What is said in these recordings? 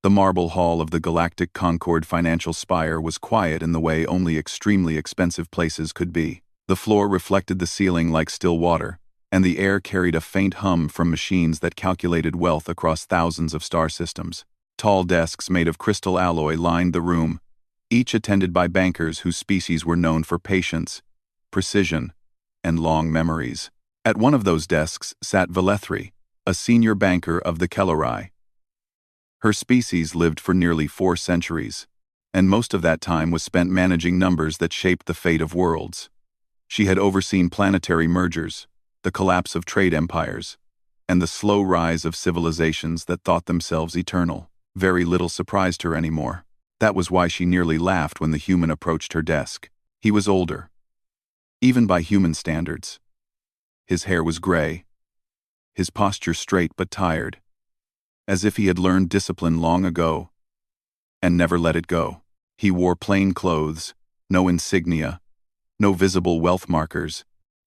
The marble hall of the Galactic Concord Financial Spire was quiet in the way only extremely expensive places could be. The floor reflected the ceiling like still water, and the air carried a faint hum from machines that calculated wealth across thousands of star systems. Tall desks made of crystal alloy lined the room, each attended by bankers whose species were known for patience, precision, and long memories. At one of those desks sat Velethri, a senior banker of the Kellerai. Her species lived for nearly 4 centuries, and most of that time was spent managing numbers that shaped the fate of worlds. She had overseen planetary mergers, the collapse of trade empires, and the slow rise of civilizations that thought themselves eternal. Very little surprised her anymore. That was why she nearly laughed when the human approached her desk. He was older, even by human standards. His hair was gray, his posture straight but tired, as if he had learned discipline long ago and never let it go. He wore plain clothes, no insignia, no visible wealth markers.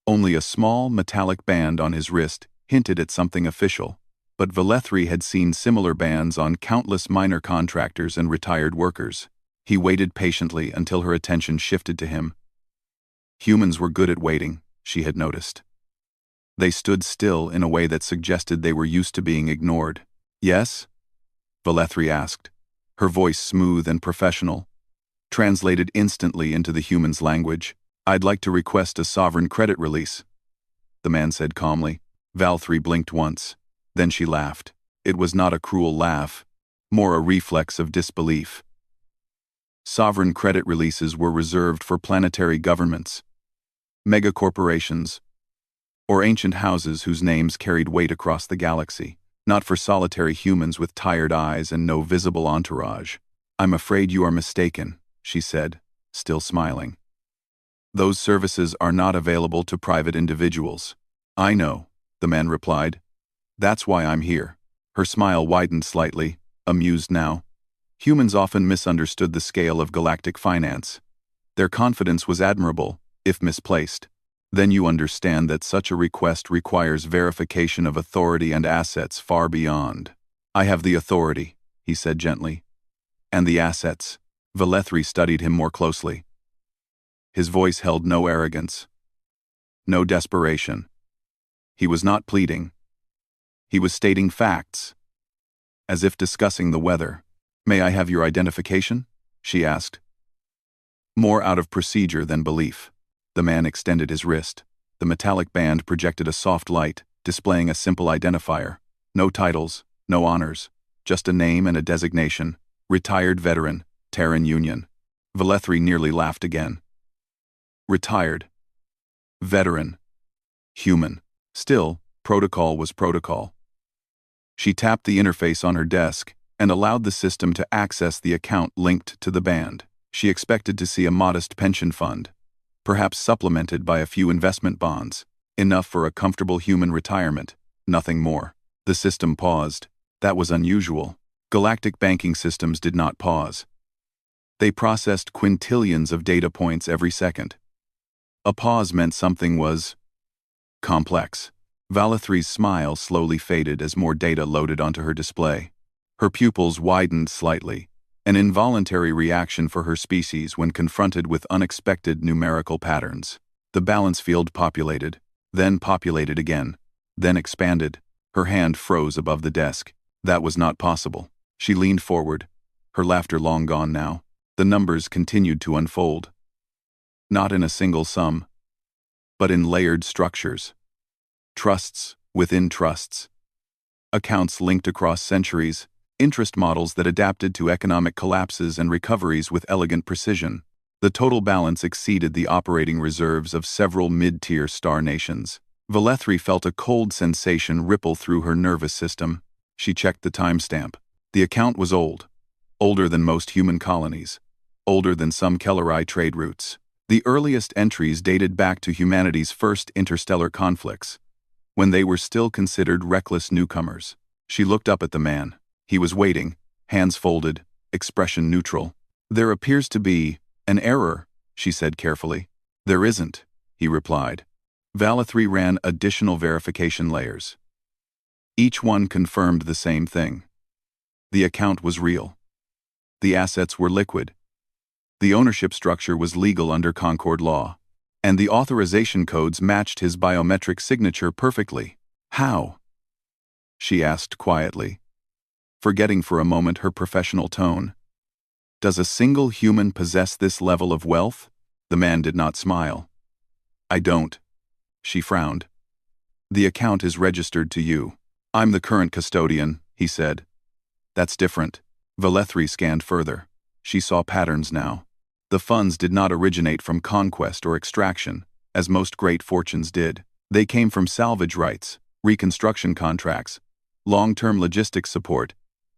Only a small metallic band on his wrist hinted at something official. But Velethri had seen similar bands on countless minor contractors and retired workers. He waited patiently until her attention shifted to him. Humans were good at waiting, she had noticed. They stood still in a way that suggested they were used to being ignored. "Yes?" Velethri asked, her voice smooth and professional, translated instantly into the human's language. "I'd like to request a sovereign credit release," the man said calmly. Velethri blinked once. Then she laughed. It was not a cruel laugh, more a reflex of disbelief. Sovereign credit releases were reserved for planetary governments, megacorporations, or ancient houses whose names carried weight across the galaxy, not for solitary humans with tired eyes and no visible entourage. "I'm afraid you are mistaken," she said, still smiling. "Those services are not available to private individuals." "I know," the man replied. "That's why I'm here." Her smile widened slightly, amused now. Humans often misunderstood the scale of galactic finance. Their confidence was admirable, if misplaced. Then you understand that such a request requires verification of authority and assets far beyond. "I have the authority," he said gently. "And the assets." Velethri studied him more closely. His voice held no arrogance, no desperation. He was not pleading. He was stating facts, as if discussing the weather. "May I have your identification?" she asked. More out of procedure than belief. The man extended his wrist. The metallic band projected a soft light, displaying a simple identifier. No titles, no honors, just a name and a designation. Retired veteran, Terran Union. Velethri nearly laughed again. Retired. Veteran. Human. Still, protocol was protocol. She tapped the interface on her desk and allowed the system to access the account linked to the band. She expected to see a modest pension fund, perhaps supplemented by a few investment bonds, enough for a comfortable human retirement, nothing more. The system paused. That was unusual. Galactic banking systems did not pause. They processed quintillions of data points every second. A pause meant something was complex. Velethri's smile slowly faded as more data loaded onto her display. Her pupils widened slightly, an involuntary reaction for her species when confronted with unexpected numerical patterns. The balance field populated, then populated again, then expanded. Her hand froze above the desk. That was not possible. She leaned forward, her laughter long gone now. The numbers continued to unfold. Not in a single sum, but in layered structures. Trusts within trusts. Accounts linked across centuries, interest models that adapted to economic collapses and recoveries with elegant precision. The total balance exceeded the operating reserves of several mid-tier star nations. Velethri felt a cold sensation ripple through her nervous system. She checked the timestamp. The account was old. Older than most human colonies. Older than some Kellerai trade routes. The earliest entries dated back to humanity's first interstellar conflicts, when they were still considered reckless newcomers. She looked up at the man. He was waiting, hands folded, expression neutral. "There appears to be an error," she said carefully. "There isn't," he replied. Velethri ran additional verification layers. Each one confirmed the same thing. The account was real. The assets were liquid. The ownership structure was legal under Concord law. And the authorization codes matched his biometric signature perfectly. How? She asked quietly, forgetting for a moment her professional tone. Does a single human possess this level of wealth? The man did not smile. I don't. She frowned. The account is registered to you. I'm the current custodian, he said. That's different. Velethri scanned further. She saw patterns now. The funds did not originate from conquest or extraction, as most great fortunes did. They came from salvage rights, reconstruction contracts, long-term logistics support,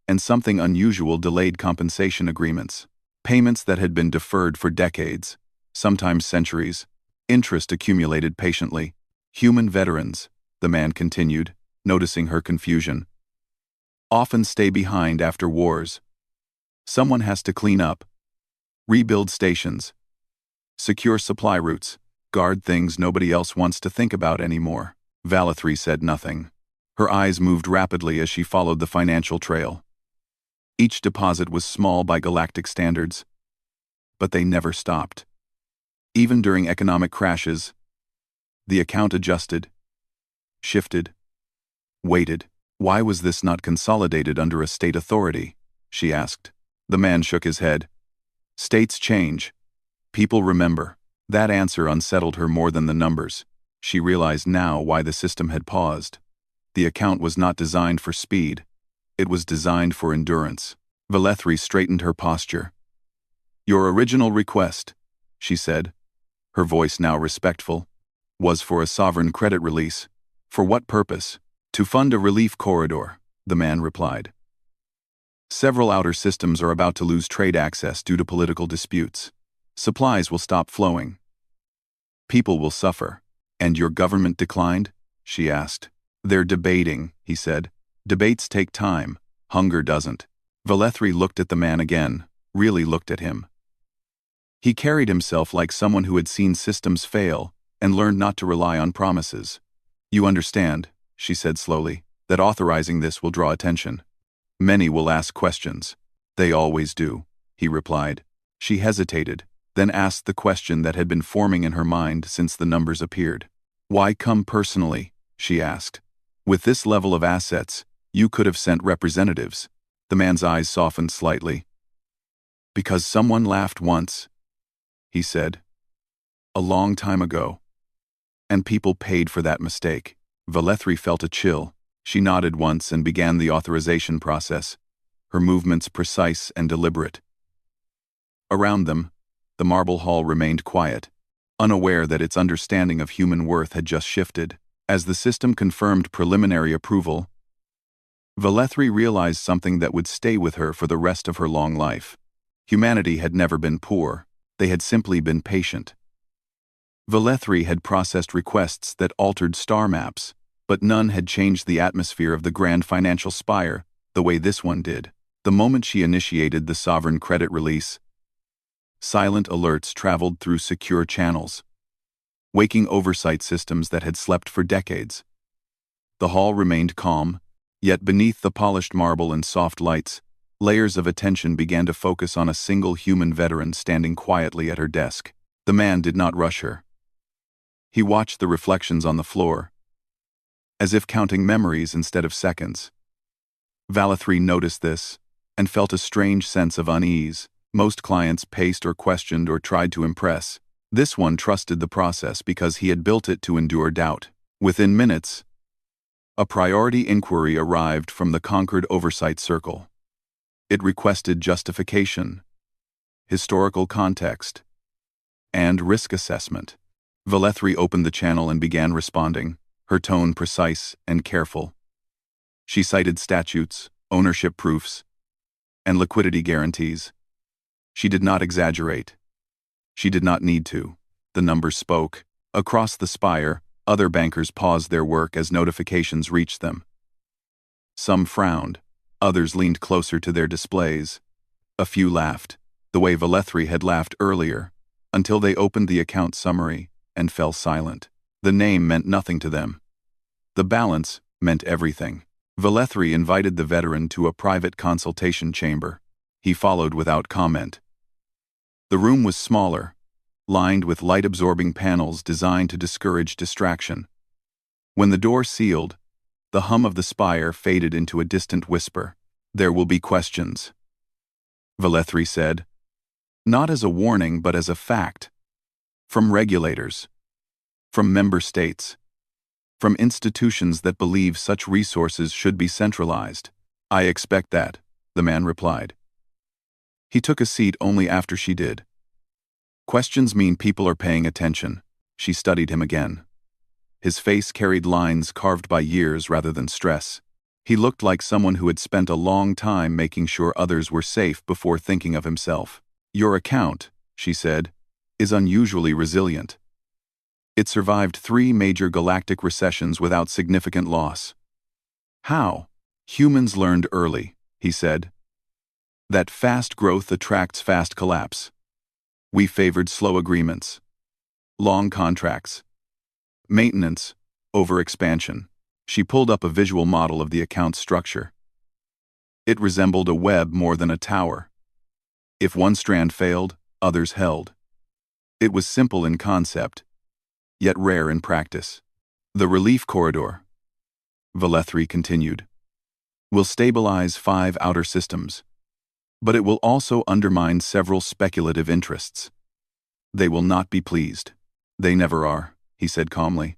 and something unusual delayed compensation agreements. Payments that had been deferred for decades, sometimes centuries. Interest accumulated patiently. Human veterans, the man continued, noticing her confusion, often stay behind after wars. Someone has to clean up, rebuild stations, secure supply routes, guard things nobody else wants to think about anymore. Velethri said nothing. Her eyes moved rapidly as she followed the financial trail. Each deposit was small by galactic standards, but they never stopped. Even during economic crashes, the account adjusted, shifted, waited. Why was this not consolidated under a state authority? She asked. The man shook his head. States change. People remember. That answer unsettled her more than the numbers. She realized now why the system had paused. The account was not designed for speed. It was designed for endurance. Velethri straightened her posture. Your original request, she said, her voice now respectful, was for a sovereign credit release. For what purpose? To fund a relief corridor, the man replied. Several outer systems are about to lose trade access due to political disputes. Supplies will stop flowing. People will suffer. And your government declined? She asked. They're debating, he said. Debates take time. Hunger doesn't. Velethri looked at the man again, really looked at him. He carried himself like someone who had seen systems fail and learned not to rely on promises. You understand, she said slowly, that authorizing this will draw attention. Many will ask questions. They always do, he replied. She hesitated, then asked the question that had been forming in her mind since the numbers appeared. Why come personally? She asked. With this level of assets, you could have sent representatives. The man's eyes softened slightly. Because someone laughed once, he said. A long time ago. And people paid for that mistake. Velethri felt a chill. She nodded once and began the authorization process, her movements precise and deliberate. Around them, the marble hall remained quiet, unaware that its understanding of human worth had just shifted. As the system confirmed preliminary approval, Velethri realized something that would stay with her for the rest of her long life. Humanity had never been poor, they had simply been patient. Velethri had processed requests that altered star maps, but none had changed the atmosphere of the grand financial spire the way this one did. The moment she initiated the sovereign credit release, silent alerts traveled through secure channels, waking oversight systems that had slept for decades. The hall remained calm, yet beneath the polished marble and soft lights, layers of attention began to focus on a single human veteran standing quietly at her desk. The man did not rush her. He watched the reflections on the floor, as if counting memories instead of seconds. Velethri noticed this, and felt a strange sense of unease. Most clients paced or questioned or tried to impress. This one trusted the process because he had built it to endure doubt. Within minutes, a priority inquiry arrived from the conquered oversight circle. It requested justification, historical context, and risk assessment. Velethri opened the channel and began responding, her tone precise and careful. She cited statutes, ownership proofs, and liquidity guarantees. She did not exaggerate. She did not need to. The numbers spoke. Across the spire, other bankers paused their work as notifications reached them. Some frowned. Others leaned closer to their displays. A few laughed, the way Velethri had laughed earlier, until they opened the account summary and fell silent. The name meant nothing to them. The balance meant everything. Velethri invited the veteran to a private consultation chamber. He followed without comment. The room was smaller, lined with light-absorbing panels designed to discourage distraction. When the door sealed, the hum of the spire faded into a distant whisper. "There will be questions," Velethri said, not as a warning but as a fact. From regulators, from member states, from institutions that believe such resources should be centralized. "I expect that," the man replied. He took a seat only after she did. "Questions mean people are paying attention." She studied him again. His face carried lines carved by years rather than stress. He looked like someone who had spent a long time making sure others were safe before thinking of himself. "Your account," she said, "is unusually resilient. It survived 3 major galactic recessions without significant loss." "How?" "Humans learned early," he said, "that fast growth attracts fast collapse. We favored slow agreements, long contracts, maintenance over expansion." She pulled up a visual model of the account structure. It resembled a web more than a tower. If one strand failed, others held. It was simple in concept, yet rare in practice. "The relief corridor," Velethri continued, "will stabilize 5 outer systems, but it will also undermine several speculative interests. They will not be pleased." "They never are," he said calmly.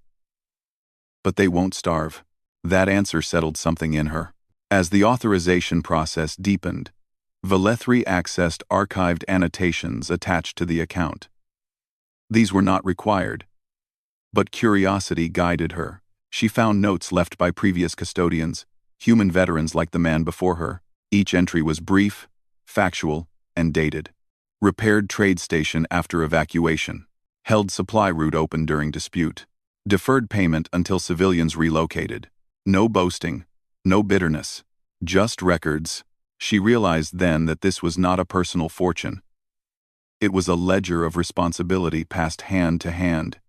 "But they won't starve." That answer settled something in her. As the authorization process deepened, Velethri accessed archived annotations attached to the account. These were not required, but curiosity guided her. She found notes left by previous custodians, human veterans like the man before her. Each entry was brief, factual, and dated. Repaired trade station after evacuation. Held supply route open during dispute. Deferred payment until civilians relocated. No boasting, no bitterness, just records. She realized then that this was not a personal fortune. It was a ledger of responsibility passed hand to hand,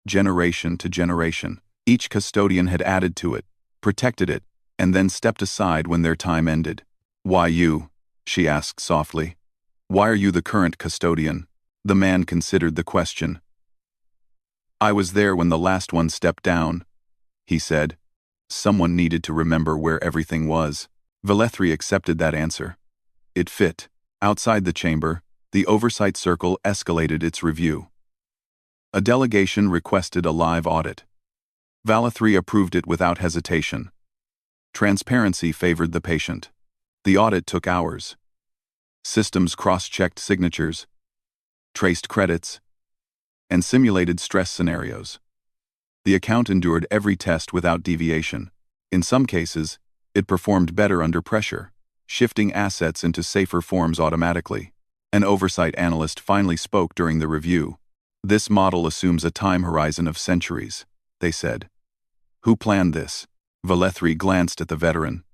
generation to generation. Each custodian had added to it, protected it, and then stepped aside when their time ended. "Why you?" she asked softly. "Why are you the current custodian?" The man considered the question. "I was there when the last one stepped down," he said. Someone needed to remember where everything was. Velethri accepted that answer. It fit. Outside the chamber, the oversight circle escalated its review. A delegation requested a live audit. Velethri approved it without hesitation. Transparency favored the patient. The audit took hours. Systems cross-checked signatures, traced credits, and simulated stress scenarios. The account endured every test without deviation. In some cases, it performed better under pressure, shifting assets into safer forms automatically. An oversight analyst finally spoke during the review. "This model assumes a time horizon of centuries," they said. "Who planned this?" Velethri glanced at the veteran.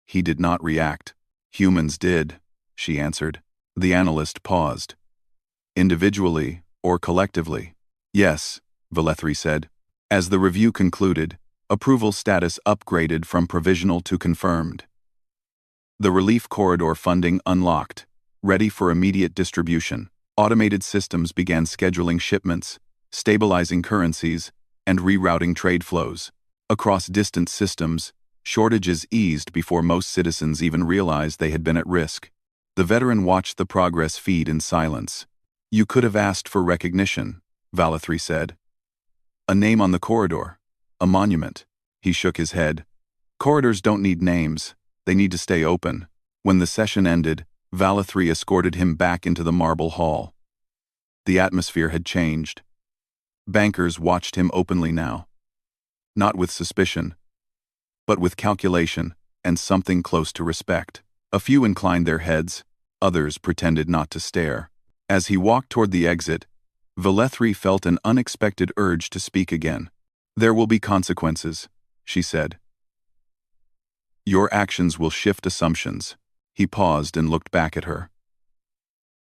He did not react. "Humans did," she answered. The analyst paused. "Individually or collectively?" "Yes," Velethri said. As the review concluded, approval status upgraded from provisional to confirmed. The relief corridor funding unlocked, ready for immediate distribution. Automated systems began scheduling shipments, stabilizing currencies, and rerouting trade flows. Across distant systems, shortages eased before most citizens even realized they had been at risk. The veteran watched the progress feed in silence. "You could have asked for recognition," Velethri said. "A name on the corridor. A monument." He shook his head. "Corridors don't need names. They need to stay open." When the session ended, Velethri escorted him back into the marble hall. The atmosphere had changed. Bankers watched him openly now. Not with suspicion, but with calculation and something close to respect. A few inclined their heads, others pretended not to stare. As he walked toward the exit, Velethri felt an unexpected urge to speak again. "There will be consequences," she said. "Your actions will shift assumptions." He paused and looked back at her.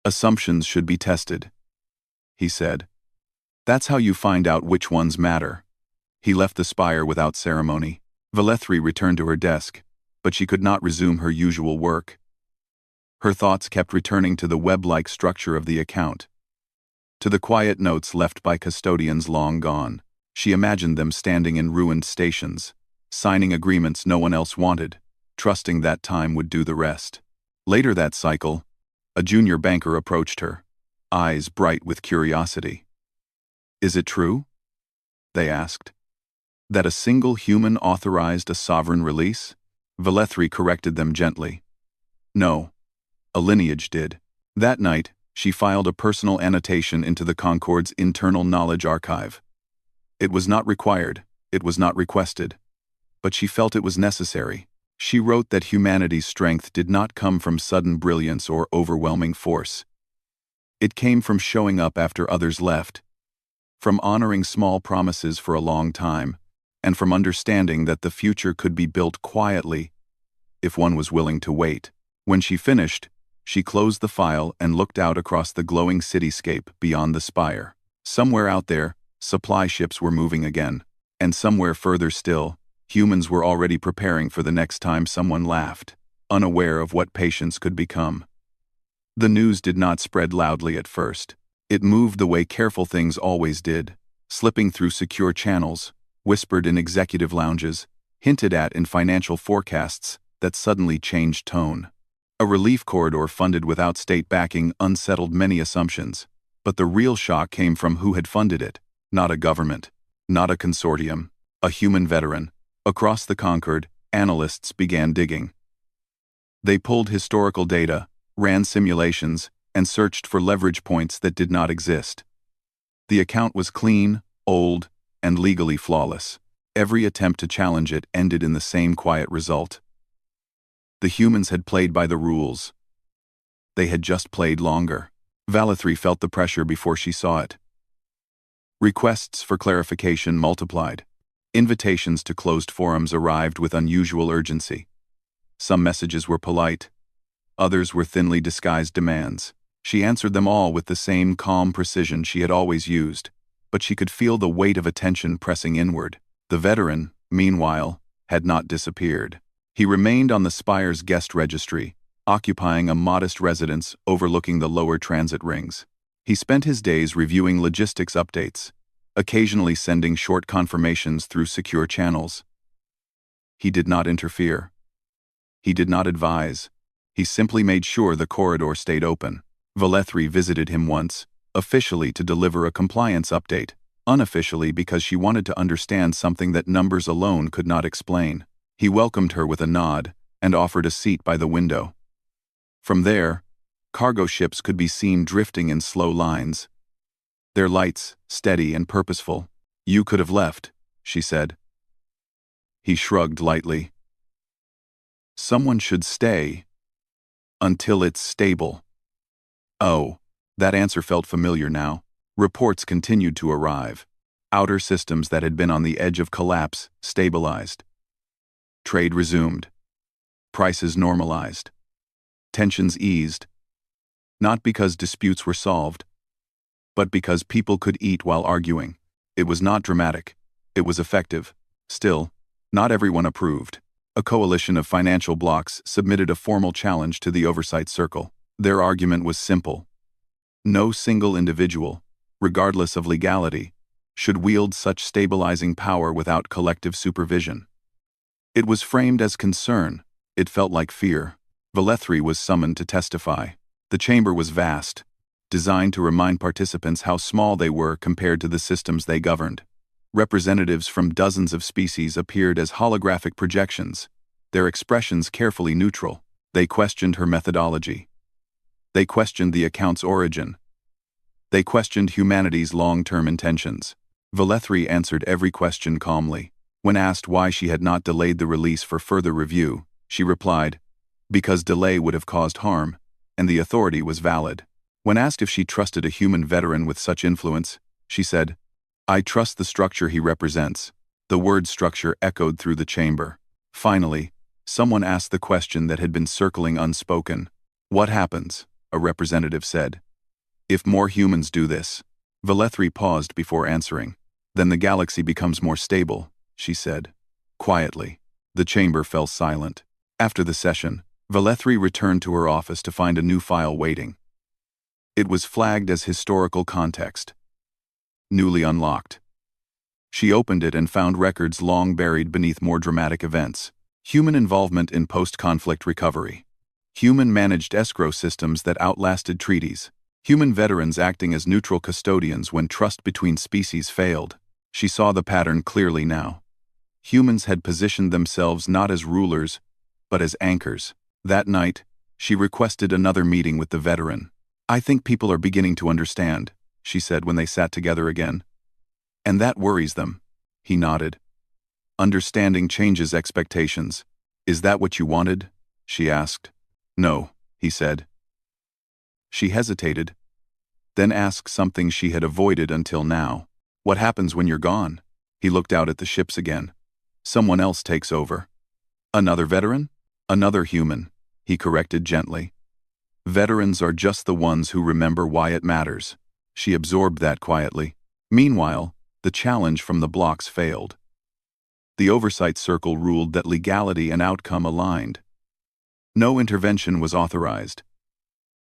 "Assumptions should be tested," he said. "That's how you find out which ones matter." He left the spire without ceremony. Velethri returned to her desk, but she could not resume her usual work. Her thoughts kept returning to the web-like structure of the account, to the quiet notes left by custodians long gone. She imagined them standing in ruined stations, signing agreements no one else wanted, trusting that time would do the rest. Later that cycle, a junior banker approached her, eyes bright with curiosity. "Is it true?" they asked. "That a single human authorized a sovereign release?" Velethri corrected them gently. "No, a lineage did." That night, she filed a personal annotation into the Concord's internal knowledge archive. It was not required, it was not requested, but she felt it was necessary. She wrote that humanity's strength did not come from sudden brilliance or overwhelming force. It came from showing up after others left, from honoring small promises for a long time, and from understanding that the future could be built quietly if one was willing to wait. When she finished, she closed the file and looked out across the glowing cityscape beyond the spire. Somewhere out there, supply ships were moving again, and somewhere further still, humans were already preparing for the next time someone laughed, unaware of what patience could become. The news did not spread loudly at first. It moved the way careful things always did, slipping through secure channels, whispered in executive lounges, hinted at in financial forecasts that suddenly changed tone. A relief corridor funded without state backing unsettled many assumptions, but the real shock came from who had funded it. Not a government, not a consortium, a human veteran. Across the Concord, analysts began digging. They pulled historical data, ran simulations, and searched for leverage points that did not exist. The account was clean, old, and legally flawless. Every attempt to challenge it ended in the same quiet result. The humans had played by the rules. They had just played longer. Velethri felt the pressure before she saw it. Requests for clarification multiplied. Invitations to closed forums arrived with unusual urgency. Some messages were polite. Others were thinly disguised demands. She answered them all with the same calm precision she had always used, but she could feel the weight of attention pressing inward. The veteran, meanwhile, had not disappeared. He remained on the spire's guest registry, occupying a modest residence overlooking the lower transit rings. He spent his days reviewing logistics updates, occasionally sending short confirmations through secure channels. He did not interfere. He did not advise. He simply made sure the corridor stayed open. Velethri visited him once, officially to deliver a compliance update, unofficially because she wanted to understand something that numbers alone could not explain. He welcomed her with a nod and offered a seat by the window. From there, cargo ships could be seen drifting in slow lines, their lights steady and purposeful. "You could have left," she said. He shrugged lightly. "Someone should stay until it's stable." Oh, that answer felt familiar now. Reports continued to arrive. Outer systems that had been on the edge of collapse stabilized. Trade resumed. Prices normalized. Tensions eased. Not because disputes were solved, but because people could eat while arguing. It was not dramatic. It was effective. Still, not everyone approved. A coalition of financial blocs submitted a formal challenge to the oversight circle. Their argument was simple. No single individual, regardless of legality, should wield such stabilizing power without collective supervision. It was framed as concern. It felt like fear. Velethri was summoned to testify. The chamber was vast, designed to remind participants how small they were compared to the systems they governed. Representatives from dozens of species appeared as holographic projections, their expressions carefully neutral. They questioned her methodology. They questioned the account's origin. They questioned humanity's long-term intentions. Velethri answered every question calmly. When asked why she had not delayed the release for further review, she replied, "Because delay would have caused harm, and the authority was valid." When asked if she trusted a human veteran with such influence, she said, "I trust the structure he represents." The word structure echoed through the chamber. Finally, someone asked the question that had been circling unspoken. "What happens?" a representative said. "If more humans do this." Velethri paused before answering. "Then the galaxy becomes more stable," she said, quietly. The chamber fell silent. After the session, Velethri returned to her office to find a new file waiting. It was flagged as historical context. Newly unlocked. She opened it and found records long buried beneath more dramatic events. Human involvement in post-conflict recovery. Human-managed escrow systems that outlasted treaties. Human veterans acting as neutral custodians when trust between species failed. She saw the pattern clearly now. Humans had positioned themselves not as rulers, but as anchors. That night, she requested another meeting with the veteran. "I think people are beginning to understand," she said when they sat together again. "And that worries them." He nodded. "Understanding changes expectations. Is that what you wanted?" she asked. "No," he said. She hesitated, then asked something she had avoided until now. "What happens when you're gone?" He looked out at the ships again. "Someone else takes over." "Another veteran?" "Another human," he corrected gently. "Veterans are just the ones who remember why it matters." She absorbed that quietly. Meanwhile, the challenge from the blocks failed. The oversight circle ruled that legality and outcome aligned. No intervention was authorized.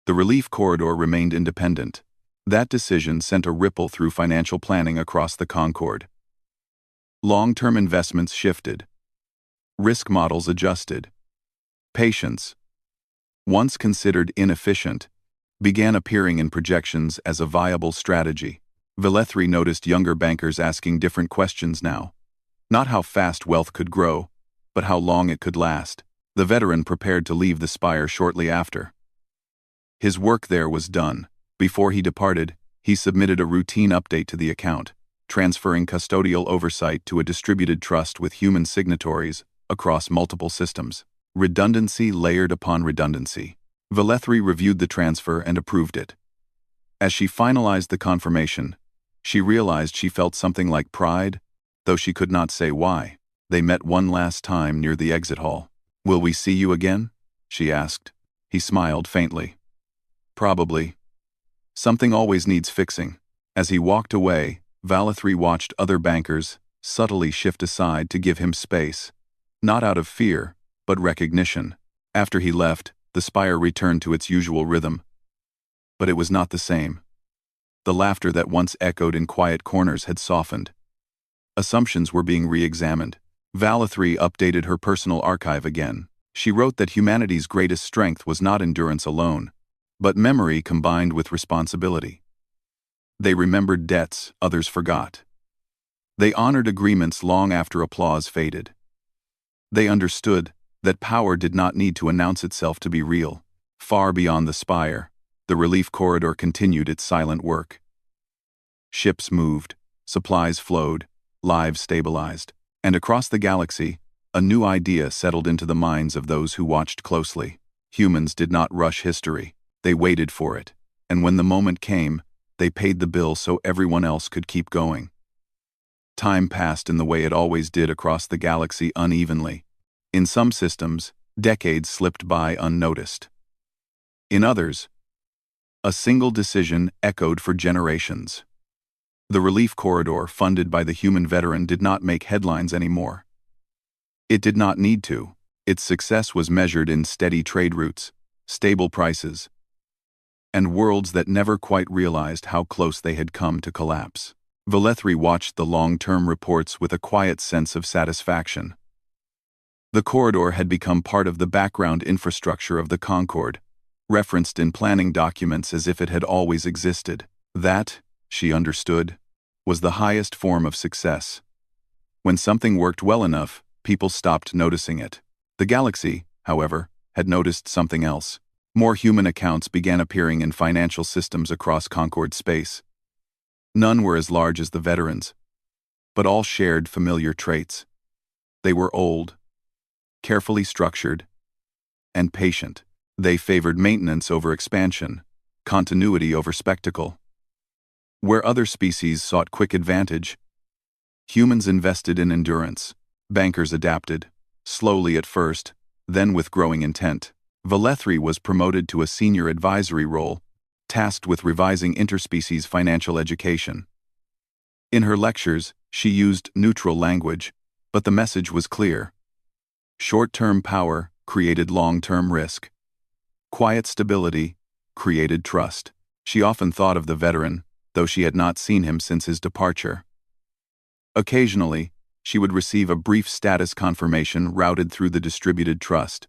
The relief corridor remained independent. That decision sent a ripple through financial planning across the Concord. Long-term investments shifted. Risk models adjusted. Patience, once considered inefficient, began appearing in projections as a viable strategy. Velethri noticed younger bankers asking different questions now. Not how fast wealth could grow, but how long it could last. The veteran prepared to leave the spire shortly after. His work there was done. Before he departed, he submitted a routine update to the account, transferring custodial oversight to a distributed trust with human signatories across multiple systems. Redundancy layered upon redundancy. Velethri reviewed the transfer and approved it. As she finalized the confirmation, she realized she felt something like pride, though she could not say why. They met one last time near the exit hall. "Will we see you again?" she asked. He smiled faintly. "Probably. Something always needs fixing." As he walked away, Velethri watched other bankers subtly shift aside to give him space, not out of fear, but recognition. After he left, the spire returned to its usual rhythm. But it was not the same. The laughter that once echoed in quiet corners had softened. Assumptions were being re-examined. Velethri updated her personal archive again. She wrote that humanity's greatest strength was not endurance alone, but memory combined with responsibility. They remembered debts others forgot. They honored agreements long after applause faded. They understood that power did not need to announce itself to be real. Far beyond the spire, the relief corridor continued its silent work. Ships moved, supplies flowed, lives stabilized, and across the galaxy, a new idea settled into the minds of those who watched closely. Humans did not rush history. They waited for it, and when the moment came, they paid the bill so everyone else could keep going. Time passed in the way it always did across the galaxy, unevenly. In some systems, decades slipped by unnoticed. In others, a single decision echoed for generations. The relief corridor, funded by the human veteran, did not make headlines anymore. It did not need to. Its success was measured in steady trade routes, stable prices, and worlds that never quite realized how close they had come to collapse. Velethri watched the long-term reports with a quiet sense of satisfaction. The corridor had become part of the background infrastructure of the Concord, referenced in planning documents as if it had always existed. That, she understood, was the highest form of success. When something worked well enough, people stopped noticing it. The galaxy, however, had noticed something else. More human accounts began appearing in financial systems across Concord space. None were as large as the veterans, but all shared familiar traits. They were old, carefully structured, and patient. They favored maintenance over expansion, continuity over spectacle. Where other species sought quick advantage, humans invested in endurance. Bankers adapted, slowly at first, then with growing intent. Velethri was promoted to a senior advisory role, tasked with revising interspecies financial education. In her lectures, she used neutral language, but the message was clear. Short-term power created long-term risk. Quiet stability created trust. She often thought of the veteran, though she had not seen him since his departure. Occasionally, she would receive a brief status confirmation routed through the distributed trust.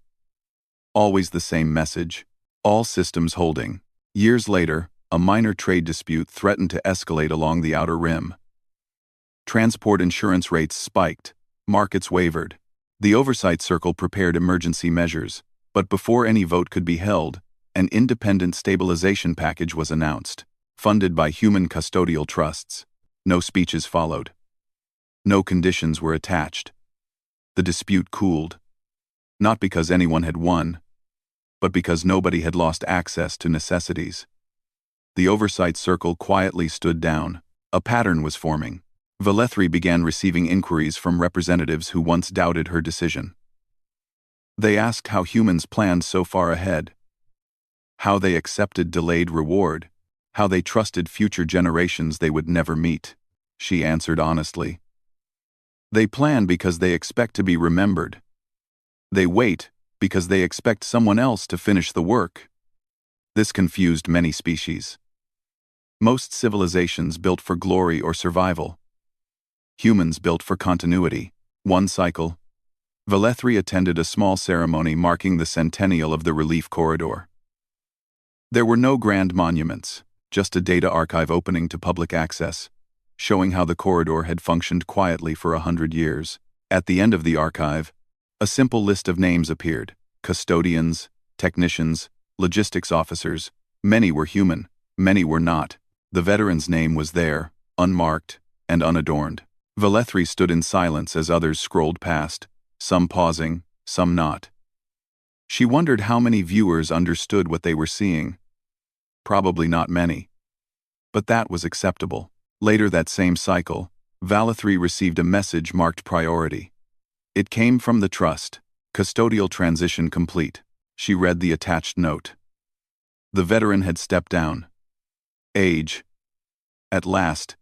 Always the same message: all systems holding. Years later, a minor trade dispute threatened to escalate along the outer rim. Transport insurance rates spiked, markets wavered. The oversight circle prepared emergency measures, but before any vote could be held, an independent stabilization package was announced, funded by human custodial trusts. No speeches followed. No conditions were attached. The dispute cooled, not because anyone had won, but because nobody had lost access to necessities. The oversight circle quietly stood down. A pattern was forming. Velethri began receiving inquiries from representatives who once doubted her decision. They asked how humans planned so far ahead, how they accepted delayed reward, how they trusted future generations they would never meet. She answered honestly. They plan because they expect to be remembered. They wait because they expect someone else to finish the work. This confused many species. Most civilizations built for glory or survival. Humans built for continuity. One cycle. Velethri attended a small ceremony marking the centennial of the relief corridor. There were no grand monuments, just a data archive opening to public access, showing how the corridor had functioned quietly for 100 years. At the end of the archive, a simple list of names appeared: custodians, technicians, logistics officers. Many were human, many were not. The veteran's name was there, unmarked and unadorned. Velethri stood in silence as others scrolled past, some pausing, some not. She wondered how many viewers understood what they were seeing. Probably not many. But that was acceptable. Later that same cycle, Velethri received a message marked priority. It came from the trust: custodial transition complete. She read the attached note. The veteran had stepped down. Age, at last,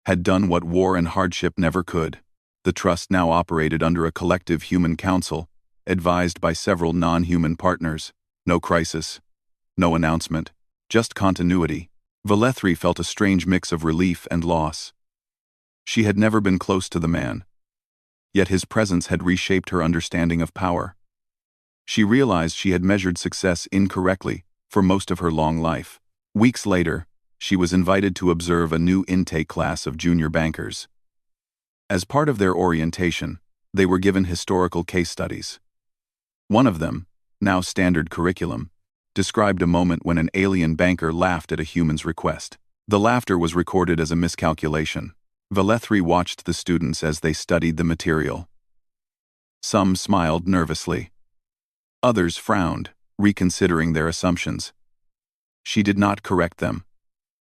had done what war and hardship never could. The trust now operated under a collective human council, advised by several non-human partners. No crisis, no announcement, just continuity. Velethri felt a strange mix of relief and loss. She had never been close to the man, yet his presence had reshaped her understanding of power. She realized she had measured success incorrectly for most of her long life. Weeks later, she was invited to observe a new intake class of junior bankers. As part of their orientation, they were given historical case studies. One of them, now standard curriculum, described a moment when an alien banker laughed at a human's request. The laughter was recorded as a miscalculation. Velethri watched the students as they studied the material. Some smiled nervously. Others frowned, reconsidering their assumptions. She did not correct them.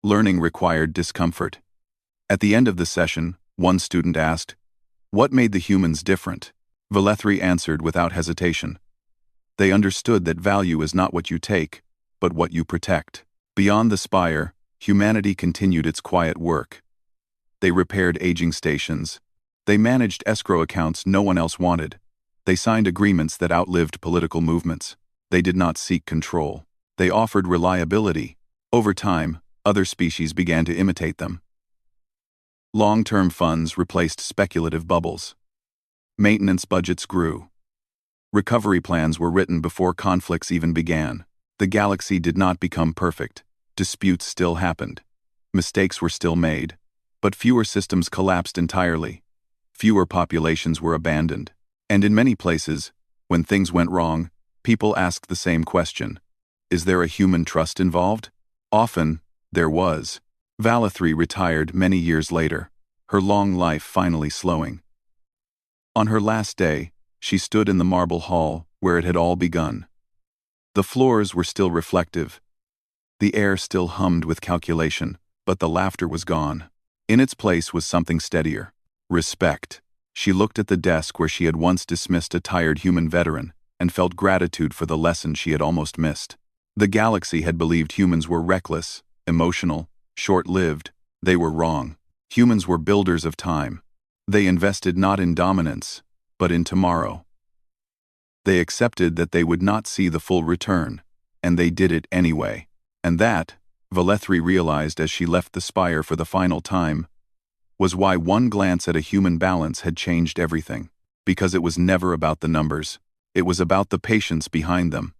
Learning required discomfort. At the end of the session, one student asked, "What made the humans different?" Velethri answered without hesitation. They understood that value is not what you take, but what you protect. Beyond the spire, humanity continued its quiet work. They repaired aging stations. They managed escrow accounts no one else wanted. They signed agreements that outlived political movements. They did not seek control. They offered reliability. Over time, other species began to imitate them. Long-term funds replaced speculative bubbles. Maintenance budgets grew. Recovery plans were written before conflicts even began. The galaxy did not become perfect. Disputes still happened. Mistakes were still made. But fewer systems collapsed entirely. Fewer populations were abandoned. And in many places, when things went wrong, people asked the same question: is there a human trust involved? Often, there was. Velethri retired many years later, her long life finally slowing. On her last day, she stood in the marble hall where it had all begun. The floors were still reflective. The air still hummed with calculation, but the laughter was gone. In its place was something steadier: respect. She looked at the desk where she had once dismissed a tired human veteran and felt gratitude for the lesson she had almost missed. The galaxy had believed humans were reckless, emotional, short-lived. They were wrong. Humans were builders of time. They invested not in dominance, but in tomorrow. They accepted that they would not see the full return, and they did it anyway. And that, Valethi realized as she left the spire for the final time, was why one glance at a human balance had changed everything. Because it was never about the numbers. It was about the patience behind them.